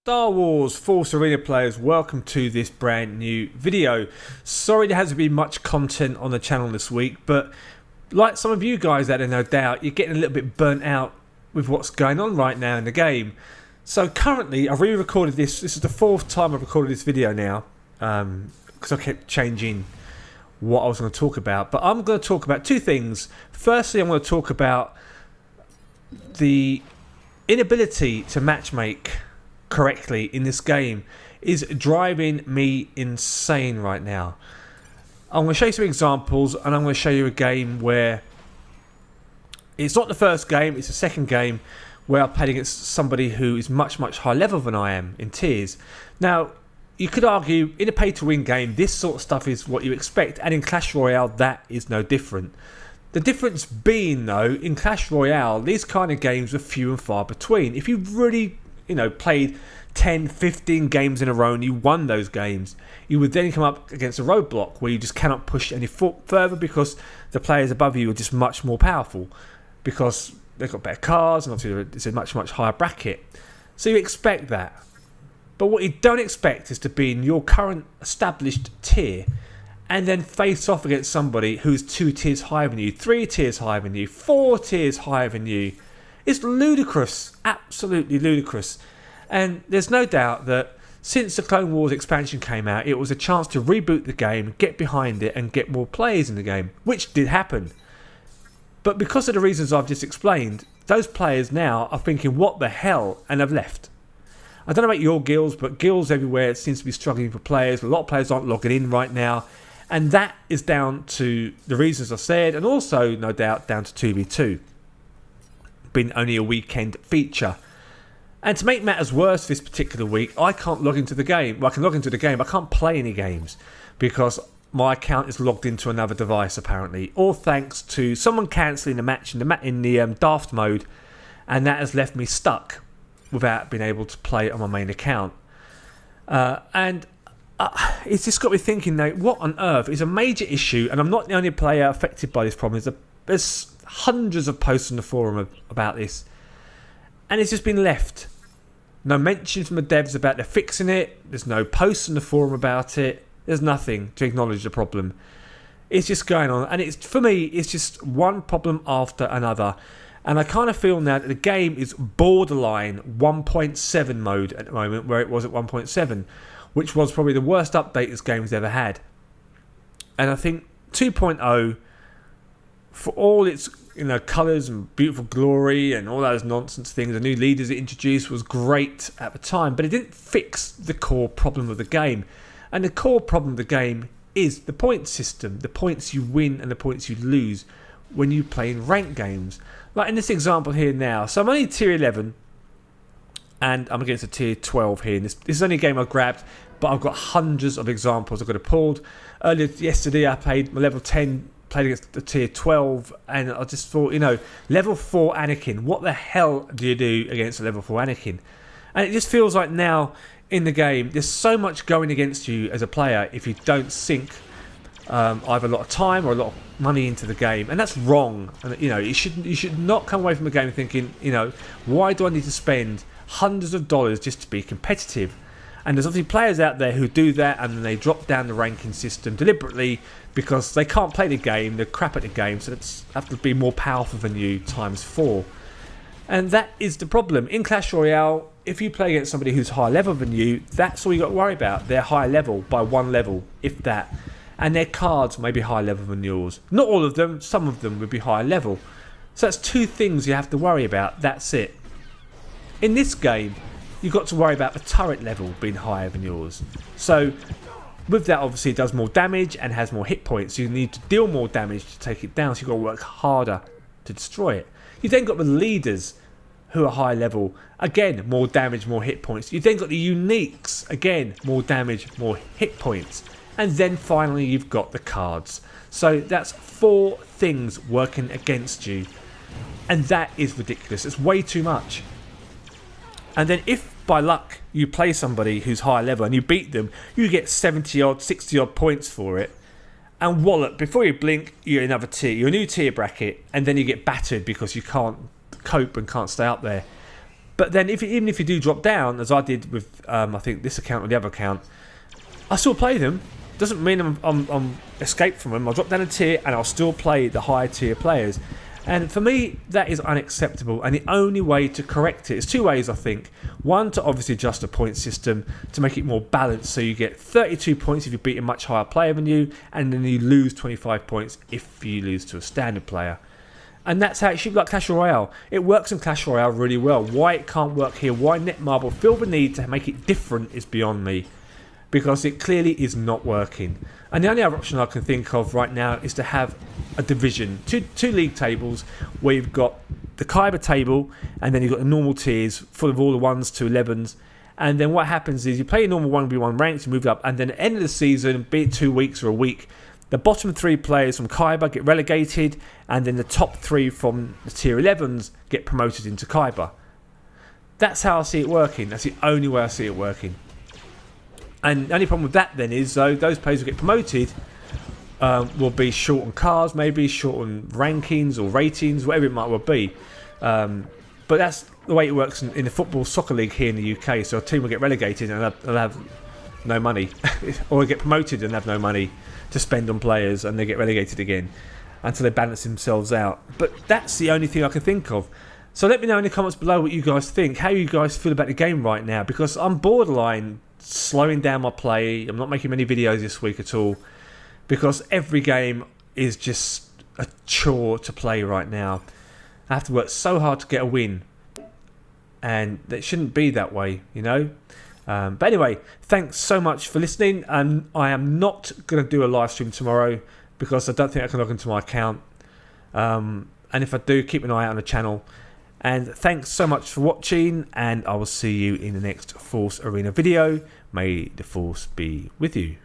Star Wars Force Arena players, welcome to this brand new video. Sorry there hasn't been much content on the channel this week, but like some of you guys out there, no doubt, you're getting a little bit burnt out with what's going on right now in the game. So currently, I've re-recorded this. This is the fourth time I've recorded this video now, because I kept changing what I was going to talk about. But I'm going to talk about two things. Firstly, I'm going to talk about the inability to matchmake correctly in this game is driving me insane right now. I'm going to show you some examples, and I'm going to show you a game where it's not the first game, it's the second game where I played against somebody who is much higher level than I am in tiers. Now, you could argue in a pay-to-win game this sort of stuff is what you expect, and in Clash Royale that is no different. The difference being, though, in Clash Royale, these kind of games are few and far between. If you really, played 10, 15 games in a row and you won those games, you would then come up against a roadblock where you just cannot push any further because the players above you are just much more powerful because they've got better cars and obviously it's a much higher bracket. So you expect that. But what you don't expect is to be in your current established tier and then face off against somebody who's 2 tiers higher than you, 3 tiers higher than you, 4 tiers higher than you. It's ludicrous, absolutely ludicrous. And there's no doubt that since the Clone Wars expansion came out, it was a chance to reboot the game, get behind it and get more players in the game, which did happen. But because of the reasons I've just explained, those players now are thinking, what the hell, and have left. I don't know about your guilds, but guilds everywhere seems to be struggling for players. A lot of players aren't logging in right now. And that is down to the reasons I said, and also, no doubt, down to 2v2 being only a weekend feature. And to make matters worse this particular week, I can't log into the game. Well, I can log into the game, I can't play any games because my account is logged into another device apparently, all thanks to someone cancelling the match in the daft mode, and that has left me stuck without being able to play on my main account. It's just got me thinking now, what on earth is a major issue, and I'm not the only player affected by this problem. There's hundreds of posts on the forum about this, and it's just been left. No mention from the devs about they're fixing it. There's no posts on the forum about it. There's nothing to acknowledge the problem. It's just going on, and for me, it's just one problem after another. And I kind of feel now that the game is borderline 1.7 mode at the moment, where it was at 1.7. Which was probably the worst update this game's ever had. And I think 2.0, for all its colours and beautiful glory and all those nonsense things, the new leaders it introduced was great at the time, but it didn't fix the core problem of the game. And the core problem of the game is the point system, the points you win and the points you lose when you play in ranked games. Like in this example here now, so I'm only tier 11, and I'm against a tier 12 here. This is only a game I've grabbed, but I've got hundreds of examples I've got it pulled. Earlier yesterday I played my level 10, played against the tier 12, and I just thought, level 4 Anakin, what the hell do you do against a level 4 Anakin? And it just feels like now in the game, there's so much going against you as a player if you don't sink either a lot of time or a lot of money into the game, and that's wrong. And you should not come away from the game thinking, why do I need to spend hundreds of dollars just to be competitive? And there's obviously players out there who do that and then they drop down the ranking system deliberately because they can't play the game, they're crap at the game, so they have to be more powerful than you times 4. And that is the problem. In Clash Royale, if you play against somebody who's higher level than you, that's all you got to worry about. They're higher level by 1 level, if that. And their cards may be higher level than yours. Not all of them, some of them would be higher level. So that's 2 things you have to worry about, that's it. In this game, you've got to worry about the turret level being higher than yours. So with that, obviously it does more damage and has more hit points. So you need to deal more damage to take it down, so you've got to work harder to destroy it. You've then got the leaders who are high level. Again, more damage, more hit points. You've then got the uniques. Again, more damage, more hit points. And then finally you've got the cards. So that's 4 things working against you. And that is ridiculous. It's way too much. And then if by luck you play somebody who's higher level and you beat them, you get 70 odd, 60 odd points for it. And wallop, before you blink, you're another tier, you're a new tier bracket, and then you get battered because you can't cope and can't stay up there. But then even if you do drop down, as I did with I think this account or the other account, I still play them. Doesn't mean I'm escaped from them. I'll drop down a tier and I'll still play the higher tier players. And for me, that is unacceptable. And the only way to correct it is two ways, I think. One, to obviously adjust the point system to make it more balanced, so you get 32 points if you beat a much higher player than you, and then you lose 25 points if you lose to a standard player. And that's how it should be, like Clash Royale. It works in Clash Royale really well. Why it can't work here, why Netmarble feel the need to make it different is beyond me. Because it clearly is not working. And the only other option I can think of right now is to have a division, two league tables, where you've got the Kyber table, and then you've got the normal tiers full of all the 1s to 11s. And then what happens is you play your normal 1v1 ranks, you move up, and then at the end of the season, be it 2 weeks or a week, the bottom 3 players from Kyber get relegated, and then the top 3 from the tier 11s get promoted into Kyber. That's how I see it working. That's the only way I see it working. And the only problem with that then is, though, those players who get promoted will be short on cars, maybe short on rankings or ratings, whatever it might well be. But that's the way it works in the football soccer league here in the UK. So a team will get relegated and they'll have no money, or get promoted and have no money to spend on players, and they get relegated again until they balance themselves out. But that's the only thing I can think of. So let me know in the comments below what you guys think, how you guys feel about the game right now, because I'm borderline slowing down my play. I'm not making many videos this week at all, because every game is just a chore to play right now. I have to work so hard to get a win, and it shouldn't be that way, you know. But anyway, thanks so much for listening. I am not going to do a live stream tomorrow because I don't think I can log into my account. And if I do, keep an eye out on the channel. And thanks so much for watching, and I will see you in the next Force Arena video. May the Force be with you.